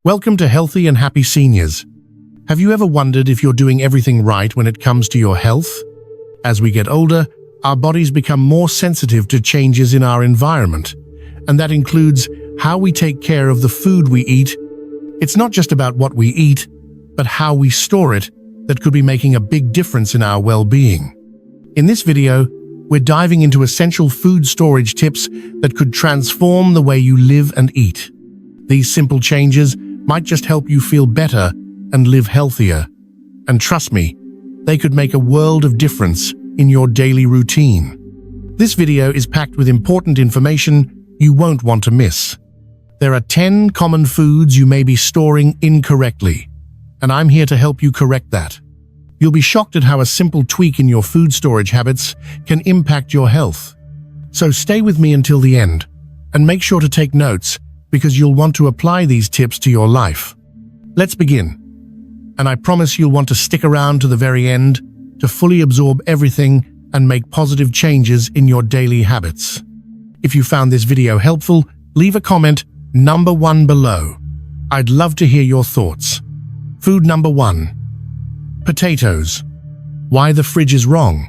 Welcome to Healthy and Happy Seniors. Have you ever wondered if you're doing everything right when it comes to your health? As we get older, our bodies become more sensitive to changes in our environment, and that includes how we take care of the food we eat. It's not just about what we eat, but how we store it that could be making a big difference in our well-being. In this video, we're diving into essential food storage tips that could transform the way you live and eat. These simple changes might just help you feel better and live healthier. And trust me, they could make a world of difference in your daily routine. This video is packed with important information you won't want to miss. There are 10 common foods you may be storing incorrectly, and I'm here to help you correct that. You'll be shocked at how a simple tweak in your food storage habits can impact your health. So stay with me until the end, and make sure to take notes because you'll want to apply these tips to your life. Let's begin. And I promise you'll want to stick around to the very end to fully absorb everything and make positive changes in your daily habits. If you found this video helpful, leave a comment number 1 below. I'd love to hear your thoughts. Food number 1. Potatoes. Why the fridge is wrong.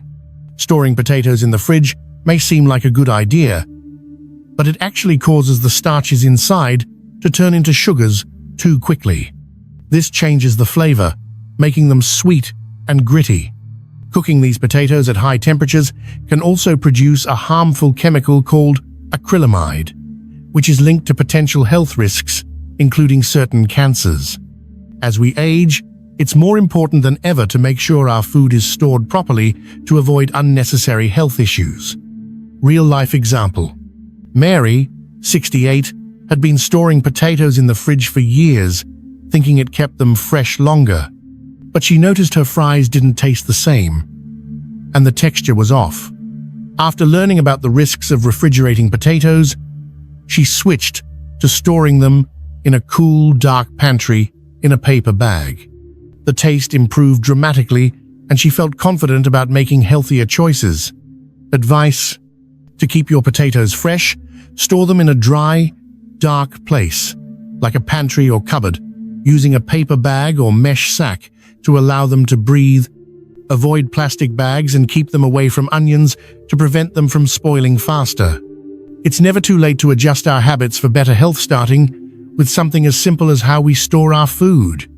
Storing potatoes in the fridge may seem like a good idea, but it actually causes the starches inside to turn into sugars too quickly. This changes the flavor, making them sweet and gritty. Cooking these potatoes at high temperatures can also produce a harmful chemical called acrylamide, which is linked to potential health risks, including certain cancers. As we age, it's more important than ever to make sure our food is stored properly to avoid unnecessary health issues. Real-life example. Mary, 68, had been storing potatoes in the fridge for years, thinking it kept them fresh longer. But she noticed her fries didn't taste the same, and the texture was off. After learning about the risks of refrigerating potatoes, she switched to storing them in a cool, dark pantry in a paper bag. The taste improved dramatically, and she felt confident about making healthier choices. Advice: to keep your potatoes fresh, store them in a dry, dark place, like a pantry or cupboard, using a paper bag or mesh sack to allow them to breathe. Avoid plastic bags and keep them away from onions to prevent them from spoiling faster. It's never too late to adjust our habits for better health, starting with something as simple as how we store our food.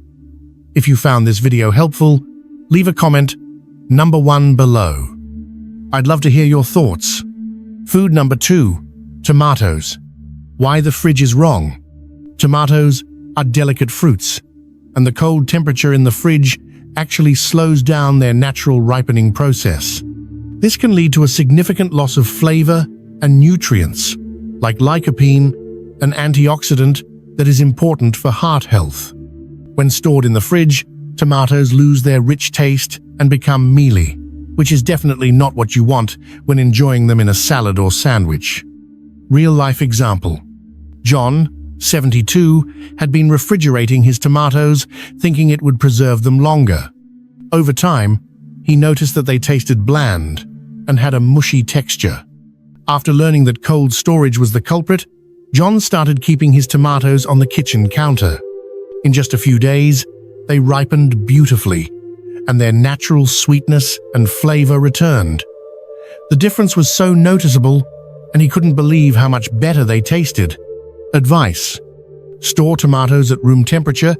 If you found this video helpful, leave a comment number 1 below. I'd love to hear your thoughts. Food number 2. Tomatoes. Why the fridge is wrong. Tomatoes are delicate fruits, and the cold temperature in the fridge actually slows down their natural ripening process. This can lead to a significant loss of flavor and nutrients, like lycopene, an antioxidant that is important for heart health. When stored in the fridge, tomatoes lose their rich taste and become mealy, which is definitely not what you want when enjoying them in a salad or sandwich. Real-life example. John, 72, had been refrigerating his tomatoes, thinking it would preserve them longer. Over time, he noticed that they tasted bland and had a mushy texture. After learning that cold storage was the culprit, John started keeping his tomatoes on the kitchen counter. In just a few days, they ripened beautifully, and their natural sweetness and flavor returned. The difference was so noticeable, and he couldn't believe how much better they tasted. Advice: store tomatoes at room temperature,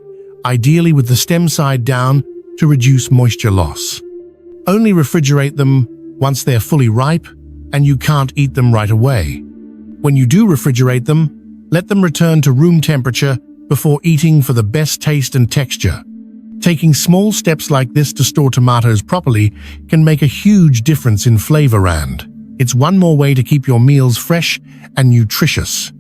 ideally with the stem side down to reduce moisture loss. Only refrigerate them once they're fully ripe, and you can't eat them right away. When you do refrigerate them, let them return to room temperature before eating for the best taste and texture. Taking small steps like this to store tomatoes properly can make a huge difference in flavor, and it's one more way to keep your meals fresh and nutritious.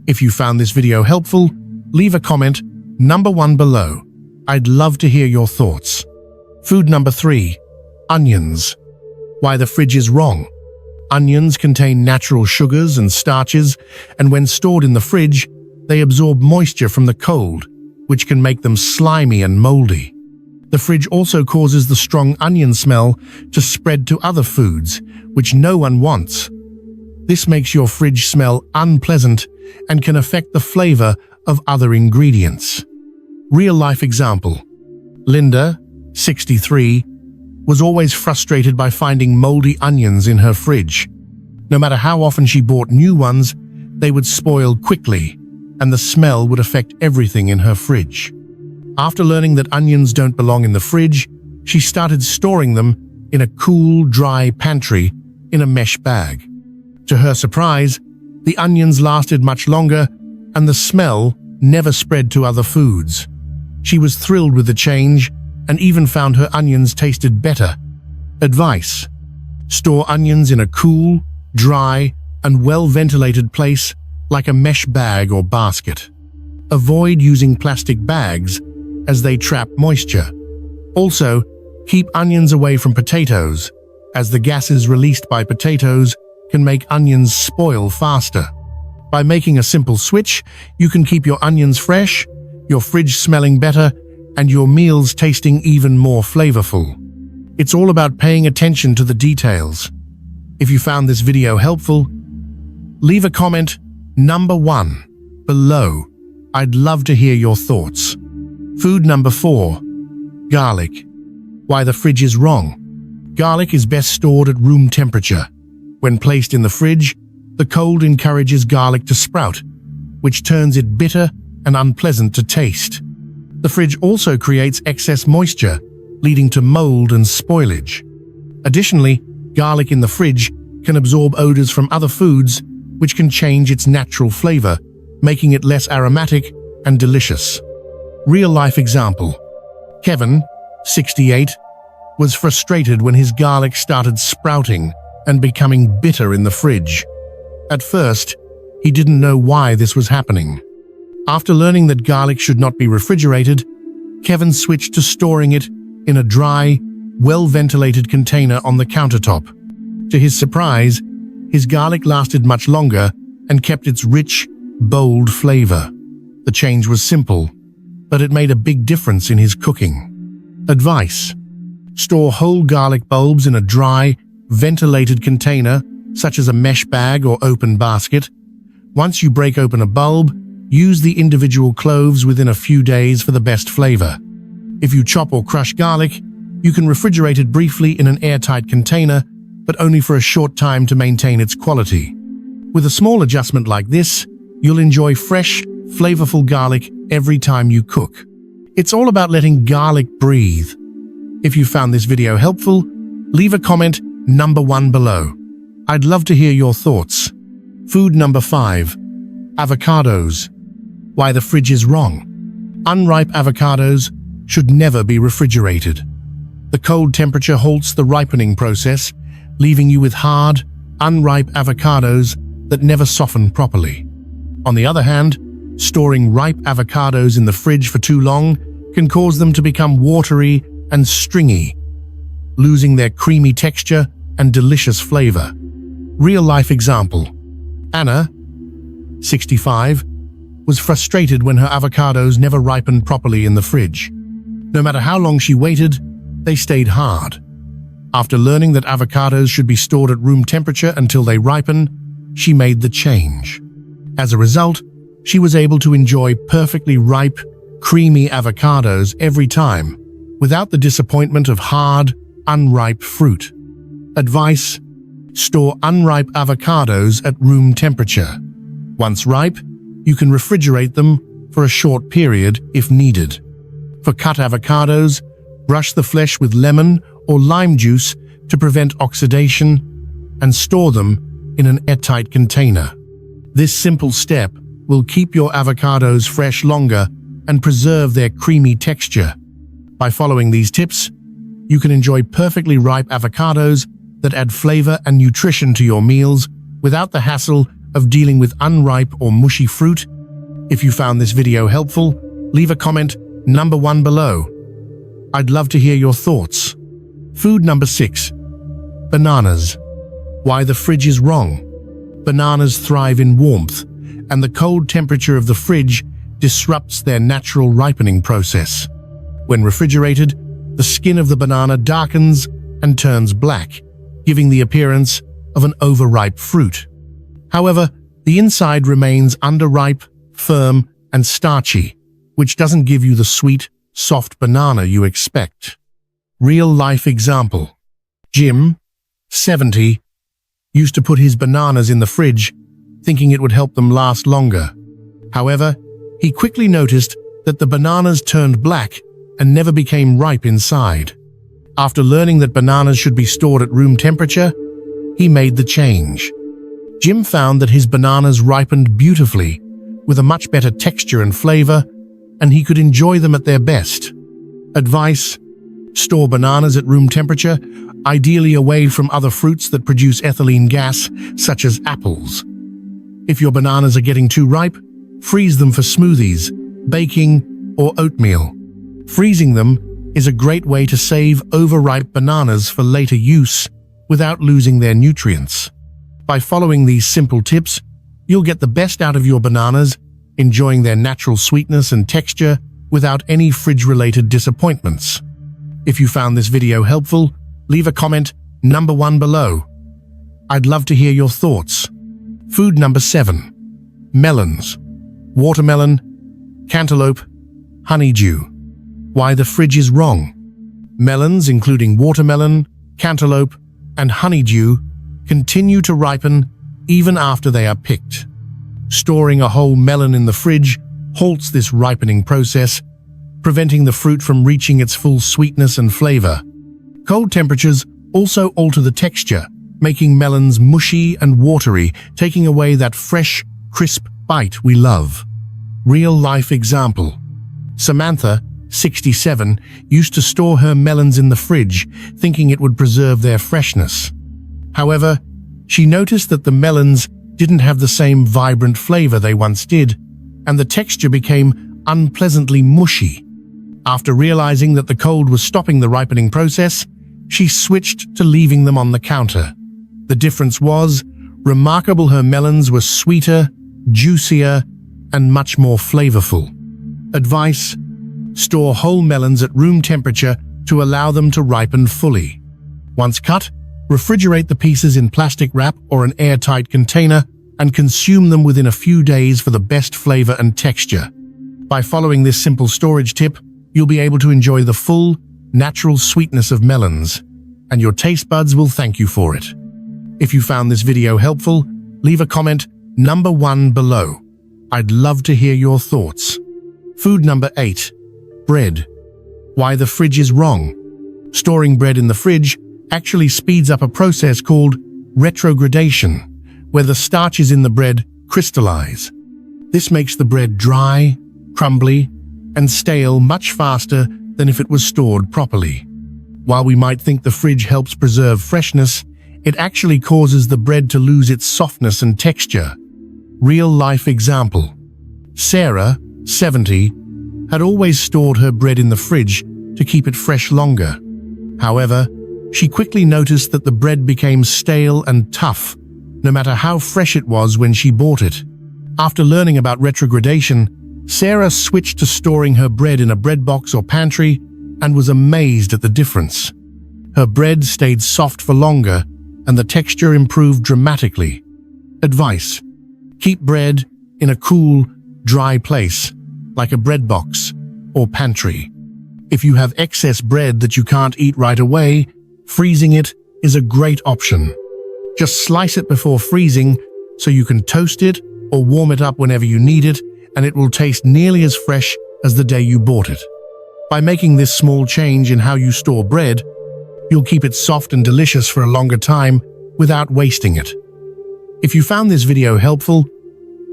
If you found this video helpful, leave a comment number 1 below. I'd love to hear your thoughts. Food number 3. Onions. Why the fridge is wrong. Onions contain natural sugars and starches, and when stored in the fridge, they absorb moisture from the cold, which can make them slimy and moldy. The fridge also causes the strong onion smell to spread to other foods, which no one wants. This makes your fridge smell unpleasant and can affect the flavor of other ingredients. Real-life example. Linda, 63, was always frustrated by finding moldy onions in her fridge. No matter how often she bought new ones, they would spoil quickly, and the smell would affect everything in her fridge. After learning that onions don't belong in the fridge, she started storing them in a cool, dry pantry in a mesh bag. To her surprise, the onions lasted much longer, and the smell never spread to other foods. She was thrilled with the change and even found her onions tasted better. Advice: store onions in a cool, dry, and well-ventilated place like a mesh bag or basket. Avoid using plastic bags as they trap moisture. Also, keep onions away from potatoes, as the gases released by potatoes can make onions spoil faster. By making a simple switch, you can keep your onions fresh, your fridge smelling better, and your meals tasting even more flavorful. It's all about paying attention to the details. If you found this video helpful, leave a comment number 1 below. I'd love to hear your thoughts. Food number 4. Garlic. Why the fridge is wrong. Garlic is best stored at room temperature. When placed in the fridge, the cold encourages garlic to sprout, which turns it bitter and unpleasant to taste. The fridge also creates excess moisture, leading to mold and spoilage. Additionally, garlic in the fridge can absorb odors from other foods, which can change its natural flavor, making it less aromatic and delicious. Real-life example. Kevin, 68, was frustrated when his garlic started sprouting and becoming bitter in the fridge. At first, he didn't know why this was happening. After learning that garlic should not be refrigerated, Kevin switched to storing it in a dry, well-ventilated container on the countertop. To his surprise, his garlic lasted much longer and kept its rich, bold flavor. The change was simple, but it made a big difference in his cooking. Advice: store whole garlic bulbs in a dry, ventilated container, such as a mesh bag or open basket. Once you break open a bulb, use the individual cloves within a few days for the best flavor. If you chop or crush garlic, you can refrigerate it briefly in an airtight container, but only for a short time to maintain its quality. With a small adjustment like this, you'll enjoy fresh, flavorful garlic every time you cook. It's all about letting garlic breathe. If you found this video helpful, leave a comment number 1 below. I'd love to hear your thoughts. Food number 5. Avocados. Why the fridge is wrong. Unripe avocados should never be refrigerated. The cold temperature halts the ripening process, leaving you with hard, unripe avocados that never soften properly. On the other hand, storing ripe avocados in the fridge for too long can cause them to become watery and stringy, losing their creamy texture and delicious flavor. Real-life example. Anna, 65, was frustrated when her avocados never ripened properly in the fridge. No matter how long she waited, they stayed hard. After learning that avocados should be stored at room temperature until they ripen, she made the change. As a result, she was able to enjoy perfectly ripe, creamy avocados every time, without the disappointment of hard, unripe fruit. Advice: store unripe avocados at room temperature. Once ripe, you can refrigerate them for a short period if needed. For cut avocados, brush the flesh with lemon or lime juice to prevent oxidation and store them in an airtight container. This simple step will keep your avocados fresh longer and preserve their creamy texture. By following these tips, you can enjoy perfectly ripe avocados that add flavor and nutrition to your meals without the hassle of dealing with unripe or mushy fruit. If you found this video helpful, leave a comment number 1 below. I'd love to hear your thoughts. Food number 6. Bananas. Why the fridge is wrong. Bananas thrive in warmth, and the cold temperature of the fridge disrupts their natural ripening process. When refrigerated, the skin of the banana darkens and turns black, giving the appearance of an overripe fruit. However, the inside remains underripe, firm, and starchy, which doesn't give you the sweet, soft banana you expect. Real-life example. Jim, 70, used to put his bananas in the fridge, thinking it would help them last longer. However, he quickly noticed that the bananas turned black and never became ripe inside. After learning that bananas should be stored at room temperature, he made the change. Jim found that his bananas ripened beautifully, with a much better texture and flavor, and he could enjoy them at their best. Advice: store bananas at room temperature, ideally away from other fruits that produce ethylene gas, such as apples. If your bananas are getting too ripe, freeze them for smoothies, baking, or oatmeal. Freezing them is a great way to save overripe bananas for later use without losing their nutrients. By following these simple tips, you'll get the best out of your bananas, enjoying their natural sweetness and texture without any fridge-related disappointments. If you found this video helpful, leave a comment number 1 below. I'd love to hear your thoughts. Food number 7. Melons. Watermelon, cantaloupe, honeydew. Why the fridge is wrong. Melons, including watermelon, cantaloupe, and honeydew, continue to ripen even after they are picked. Storing a whole melon in the fridge halts this ripening process, preventing the fruit from reaching its full sweetness and flavor. Cold temperatures also alter the texture, making melons mushy and watery, taking away that fresh, crisp bite we love. Real-life example. Samantha, 67, used to store her melons in the fridge, thinking it would preserve their freshness. However, she noticed that the melons didn't have the same vibrant flavor they once did, and the texture became unpleasantly mushy. After realizing that the cold was stopping the ripening process, she switched to leaving them on the counter. The difference was remarkable. Her melons were sweeter, juicier, and much more flavorful. Advice: store whole melons at room temperature to allow them to ripen fully. Once cut, refrigerate the pieces in plastic wrap or an airtight container and consume them within a few days for the best flavor and texture. By following this simple storage tip, you'll be able to enjoy the full, natural sweetness of melons, and your taste buds will thank you for it. If you found this video helpful, leave a comment number 1 below. I'd love to hear your thoughts. Food number 8. Bread. Why the fridge is wrong. Storing bread in the fridge actually speeds up a process called retrogradation, where the starches in the bread crystallize. This makes the bread dry, crumbly, and stale much faster than if it was stored properly. While we might think the fridge helps preserve freshness, it actually causes the bread to lose its softness and texture. Real-life example. Sarah, 70, had always stored her bread in the fridge to keep it fresh longer. However, she quickly noticed that the bread became stale and tough, no matter how fresh it was when she bought it. After learning about retrogradation, Sarah switched to storing her bread in a bread box or pantry and was amazed at the difference. Her bread stayed soft for longer, and the texture improved dramatically. Advice: keep bread in a cool, dry place, like a bread box or pantry. If you have excess bread that you can't eat right away, freezing it is a great option. Just slice it before freezing so you can toast it or warm it up whenever you need it, and it will taste nearly as fresh as the day you bought it. By making this small change in how you store bread, you'll keep it soft and delicious for a longer time without wasting it. If you found this video helpful,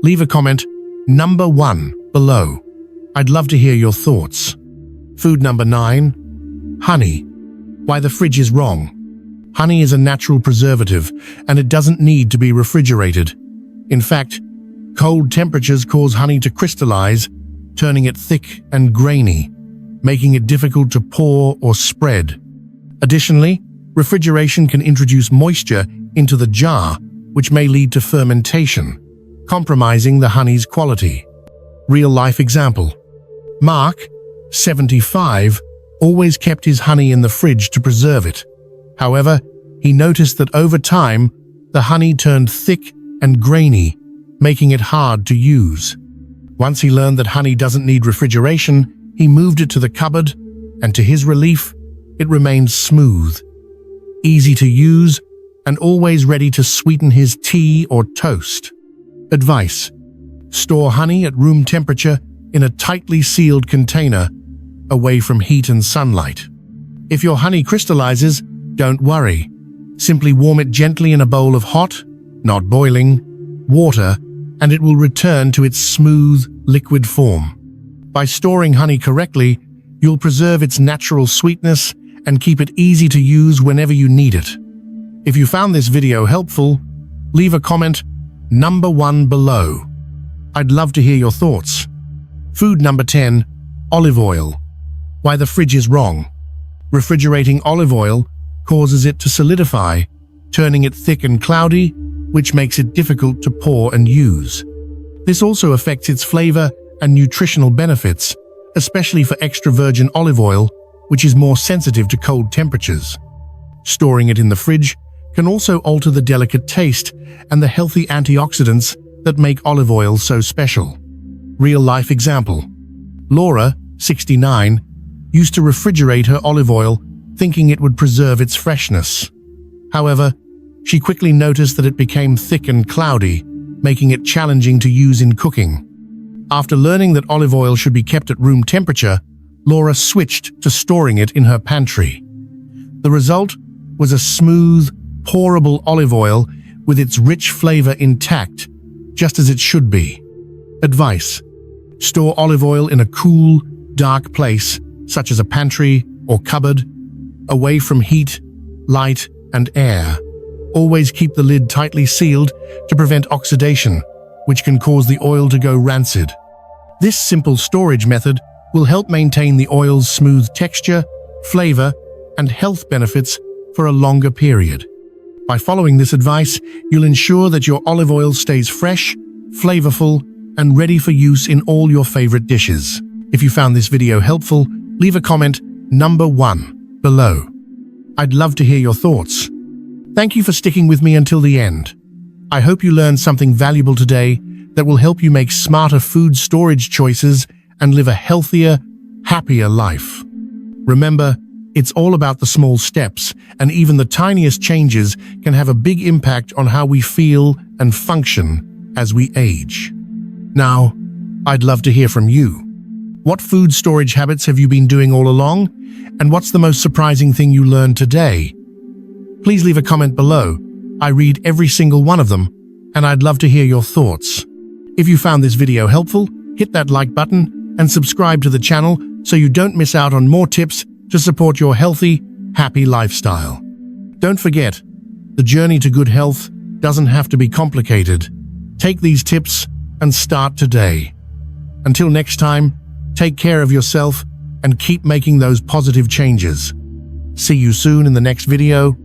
leave a comment number 1 below. I'd love to hear your thoughts. Food number 9. Honey. Why the fridge is wrong. Honey is a natural preservative, and it doesn't need to be refrigerated. In fact, cold temperatures cause honey to crystallize, turning it thick and grainy, making it difficult to pour or spread. Additionally, refrigeration can introduce moisture into the jar, which may lead to fermentation, compromising the honey's quality. Real-life example. Mark, 75, always kept his honey in the fridge to preserve it. However, he noticed that over time, the honey turned thick and grainy, making it hard to use. Once he learned that honey doesn't need refrigeration, he moved it to the cupboard, and to his relief, it remained smooth, easy to use, and always ready to sweeten his tea or toast. Advice: store honey at room temperature in a tightly sealed container, away from heat and sunlight. If your honey crystallizes, don't worry. Simply warm it gently in a bowl of hot, not boiling, water, and it will return to its smooth, liquid form. By storing honey correctly, you'll preserve its natural sweetness and keep it easy to use whenever you need it. If you found this video helpful, leave a comment number 1 below. I'd love to hear your thoughts. Food number 10, olive oil. Why the fridge is wrong. Refrigerating olive oil causes it to solidify, turning it thick and cloudy, which makes it difficult to pour and use. This also affects its flavor and nutritional benefits, especially for extra virgin olive oil, which is more sensitive to cold temperatures. Storing it in the fridge can also alter the delicate taste and the healthy antioxidants that make olive oil so special. Real-life example. Laura, 69, used to refrigerate her olive oil, thinking it would preserve its freshness. However, she quickly noticed that it became thick and cloudy, making it challenging to use in cooking. After learning that olive oil should be kept at room temperature, Laura switched to storing it in her pantry. The result was a smooth, pourable olive oil with its rich flavor intact, just as it should be. Advice: store olive oil in a cool, dark place, such as a pantry or cupboard, away from heat, light, and air. Always keep the lid tightly sealed to prevent oxidation, which can cause the oil to go rancid. This simple storage method will help maintain the oil's smooth texture, flavor, and health benefits for a longer period. By following this advice, you'll ensure that your olive oil stays fresh, flavorful, and ready for use in all your favorite dishes. If you found this video helpful, leave a comment number 1 below. I'd love to hear your thoughts. Thank you for sticking with me until the end. I hope you learned something valuable today that will help you make smarter food storage choices and live a healthier, happier life. Remember, it's all about the small steps, and even the tiniest changes can have a big impact on how we feel and function as we age. Now, I'd love to hear from you. What food storage habits have you been doing all along? And what's the most surprising thing you learned today? Please leave a comment below. I read every single one of them, and I'd love to hear your thoughts. If you found this video helpful, hit that like button and subscribe to the channel so you don't miss out on more tips to support your healthy, happy lifestyle. Don't forget, the journey to good health doesn't have to be complicated. Take these tips and start today. Until next time, take care of yourself and keep making those positive changes. See you soon in the next video.